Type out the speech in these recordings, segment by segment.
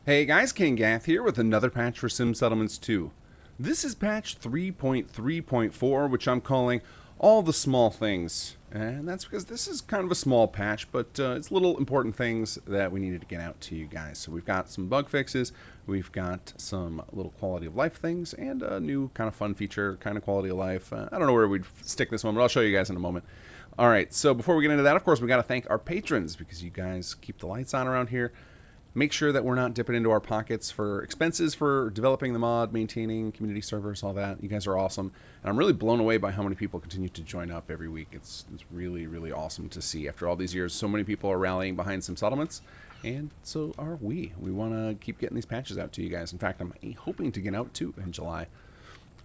Hey guys, kinggath here with another patch for Sim Settlements 2. This is patch 3.3.4, which I'm calling All the Small Things. And that's because this is kind of a small patch, but it's little important things that we needed to get out to you guys. So we've got some bug fixes, we've got some little quality of life things, and a new kind of fun feature, kind of quality of life. I don't know where we'd stick this one, but I'll show you guys in a moment. Alright, so before we get into that, of course, we got to thank our patrons, because you guys keep the lights on around here. Make sure that we're not dipping into our pockets for expenses for developing the mod, maintaining community servers, all that. You guys are awesome. And I'm really blown away by how many people continue to join up every week. It's really, really awesome to see. After all these years, so many people are rallying behind some settlements. And so are we. We want to keep getting these patches out to you guys. In fact, I'm hoping to get out two in July.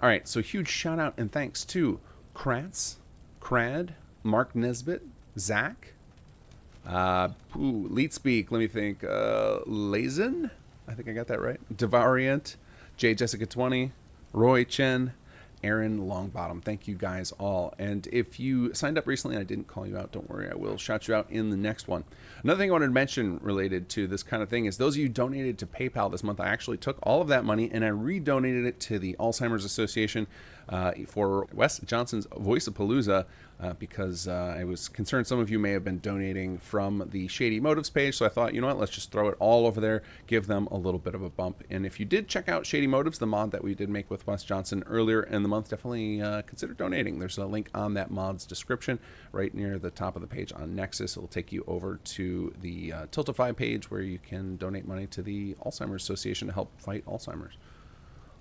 All right, so huge shout out and thanks to Kratz, Crad, Mark Nesbitt, Zach, Leet Speak, let me think, Lazen, I think I got that right, Devariant, J Jessica 20, Roy Chen, Aaron Longbottom. Thank you guys all. And if you signed up recently and I didn't call you out, don't worry, I will shout you out in the next one. Another thing I wanted to mention related to this kind of thing is those of you donated to PayPal this month, I actually took all of that money and I redonated it to the Alzheimer's Association for Wes Johnson's Voice-a-Palooza because I was concerned some of you may have been donating from the Shady Motives page, so I thought, you know what, let's just throw it all over there, give them a little bit of a bump. And if you did check out Shady Motives, the mod that we did make with Wes Johnson earlier in the month, definitely consider donating. There's a link on that mod's description right near the top of the page on Nexus. It'll take you over to the Tiltify page where you can donate money to the Alzheimer's Association to help fight Alzheimer's.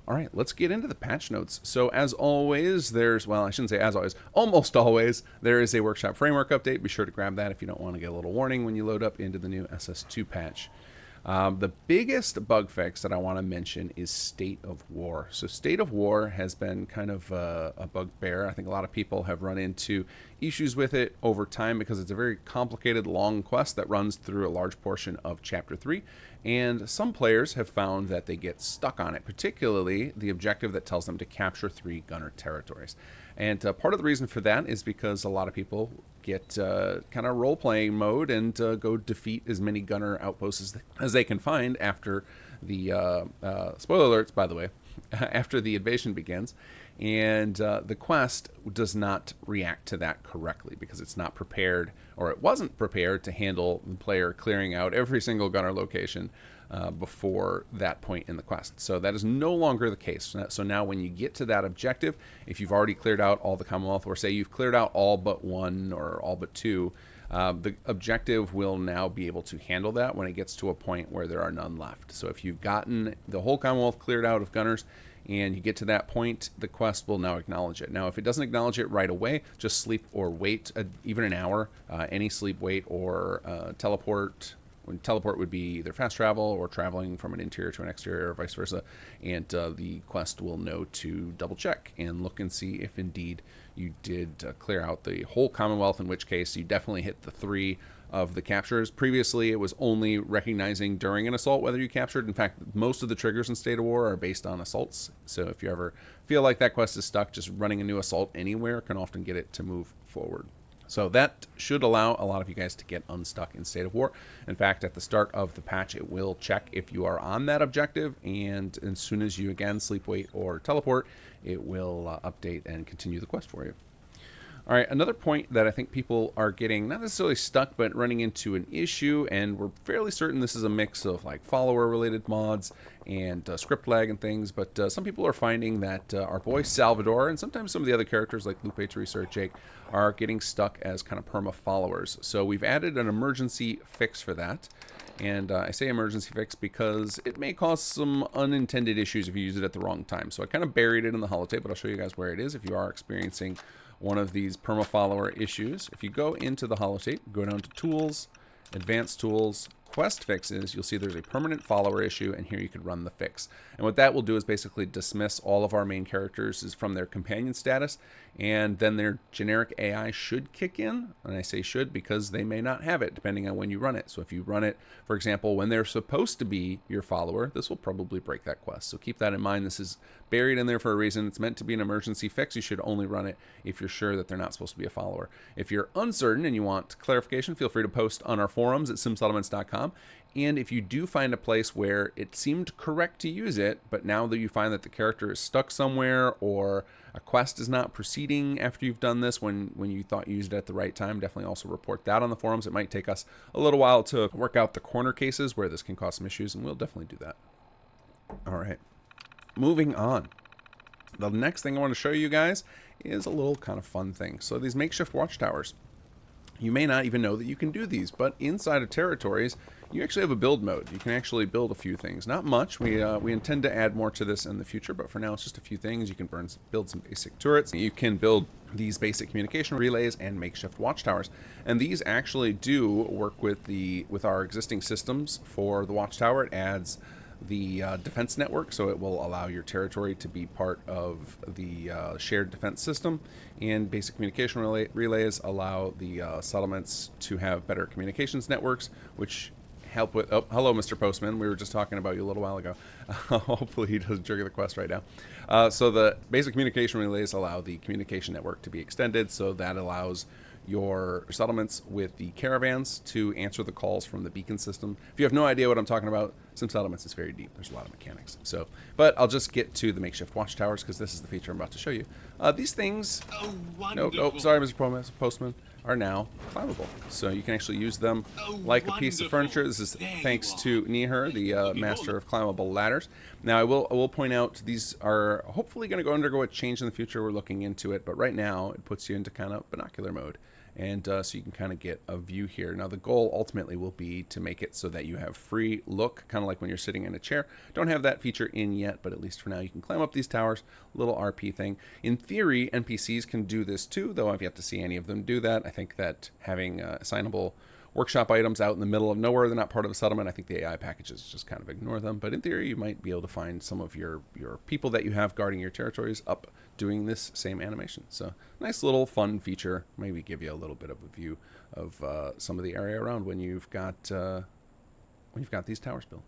All right, let's get into the patch notes. So as always, there's, well, I shouldn't say as always, almost always, there is a workshop framework update. Be sure to grab that if you don't want to get a little warning when you load up into the new SS2 patch. The biggest bug fix that I want to mention is State of War. So State of War has been kind of a bugbear. I think a lot of people have run into issues with it over time because it's a very complicated, long quest that runs through a large portion of Chapter 3. And some players have found that they get stuck on it, particularly the objective that tells them to capture 3 gunner territories. And part of the reason for that is because a lot of people get kind of role-playing mode and go defeat as many gunner outposts as they can find after the, spoiler alerts, by the way, after the invasion begins. And the quest does not react to that correctly because it's not prepared, or it wasn't prepared to handle the player clearing out every single gunner location before that point in the quest. So that is no longer the case. So now when you get to that objective, if you've already cleared out all the Commonwealth, or say you've cleared out all but 1 or all but 2, the objective will now be able to handle that when it gets to a point where there are none left. So if you've gotten the whole Commonwealth cleared out of gunners, and you get to that point, the quest will now acknowledge it. Now, if it doesn't acknowledge it right away, just sleep or wait even an hour. Any sleep, wait, or teleport. When teleport would be either fast travel or traveling from an interior to an exterior or vice versa. And the quest will know to double check and look and see if indeed you did clear out the whole Commonwealth, in which case you definitely hit the 3 of the captures. Previously, it was only recognizing during an assault whether you captured. In fact, most of the triggers in State of War are based on assaults. So if you ever feel like that quest is stuck, just running a new assault anywhere can often get it to move forward. So that should allow a lot of you guys to get unstuck in State of War. In fact, at the start of the patch, it will check if you are on that objective, and as soon as you again sleep, wait, or teleport, it will update and continue the quest for you. All right, another point that I think people are getting, not necessarily stuck, but running into an issue, and we're fairly certain this is a mix of like follower-related mods and script lag and things, but some people are finding that our boy Salvador, and sometimes some of the other characters like Lupe, Teresa, or Jake, are getting stuck as kind of perma-followers. So we've added an emergency fix for that. And I say emergency fix because it may cause some unintended issues if you use it at the wrong time. So I kind of buried it in the holotape, but I'll show you guys where it is if you are experiencing one of these perma-follower issues. If you go into the holotape, go down to Tools, Advanced Tools, Quest Fixes, you'll see there's a permanent follower issue, and here you could run the fix. And what that will do is basically dismiss all of our main characters from their companion status, and then their generic AI should kick in. And I say should because they may not have it depending on when you run it. So if you run it, for example, when they're supposed to be your follower, this will probably break that quest. So keep that in mind. This is buried in there for a reason. It's meant to be an emergency fix. You should only run it if you're sure that they're not supposed to be a follower. If you're uncertain and you want clarification, feel free to post on our forums at simsettlements.com. watchtower.com. And if you do find a place where it seemed correct to use it, but now that you find that the character is stuck somewhere or a quest is not proceeding after you've done this when you thought you used it at the right time, definitely also report that on the forums. It might take us a little while to work out the corner cases where this can cause some issues, and we'll definitely do that. All right, moving on. The next thing I want to show you guys is a little kind of fun thing. So these makeshift watchtowers. You may not even know that you can do these, but inside of territories, you actually have a build mode. You can actually build a few things. Not much. We intend to add more to this in the future, but for now it's just a few things. You can build some basic turrets. You can build these basic communication relays and makeshift watchtowers. And these actually do work with our existing systems. For the watchtower, it adds the defense network, so it will allow your territory to be part of the shared defense system, and basic communication relays allow the settlements to have better communications networks, which help with... Oh, hello, Mr. Postman. We were just talking about you a little while ago. Hopefully he doesn't trigger the quest right now. So the basic communication relays allow the communication network to be extended, so that allows your settlements with the caravans to answer the calls from the beacon system. If you have no idea what I'm talking about, Sim Settlements is very deep. There's a lot of mechanics. So, but I'll just get to the makeshift watchtowers because this is the feature I'm about to show you. These things, sorry, Mr. Postman, are now climbable. So you can actually use them like a piece of furniture. This is thanks to Nihur, the master of climbable ladders. Now I will point out these are hopefully going to undergo a change in the future. We're looking into it, but right now it puts you into kind of binocular mode. And so you can kind of get a view here. Now the goal ultimately will be to make it so that you have free look, kind of like when you're sitting in a chair. Don't have that feature in yet, but at least for now you can climb up these towers, little RP thing. In theory, NPCs can do this too, though I've yet to see any of them do that. I think that having assignable workshop items out in the middle of nowhere, they're not part of a settlement. I think the AI packages just kind of ignore them. But in theory, you might be able to find some of your people that you have guarding your territories up doing this same animation. So nice little fun feature. Maybe give you a little bit of a view of some of the area around when you've got these towers built.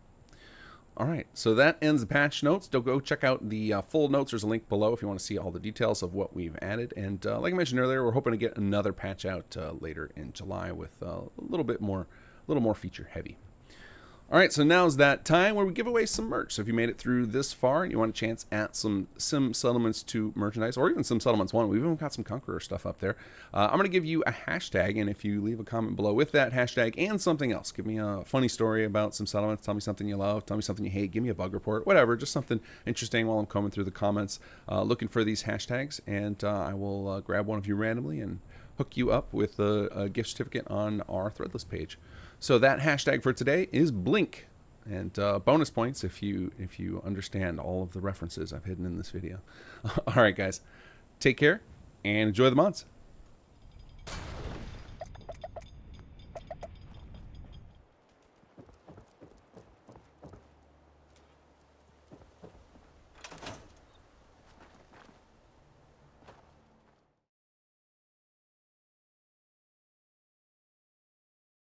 All right, so that ends the patch notes. Go check out the full notes. There's a link below if you want to see all the details of what we've added. And like I mentioned earlier, we're hoping to get another patch out later in July with a little more feature heavy. All right, so now's that time where we give away some merch. So if you made it through this far and you want a chance at some Sim Settlements 2 merchandise, or even Sim Settlements 1, we've even got some Conqueror stuff up there. I'm going to give you a hashtag, and if you leave a comment below with that hashtag and something else, give me a funny story about Sim Settlements, tell me something you love, tell me something you hate, give me a bug report, whatever, just something interesting while I'm combing through the comments, looking for these hashtags, and I will grab one of you randomly and hook you up with a gift certificate on our Threadless page. So that hashtag for today is Blink, and bonus points if you understand all of the references I've hidden in this video. All right, guys, take care and enjoy the mods.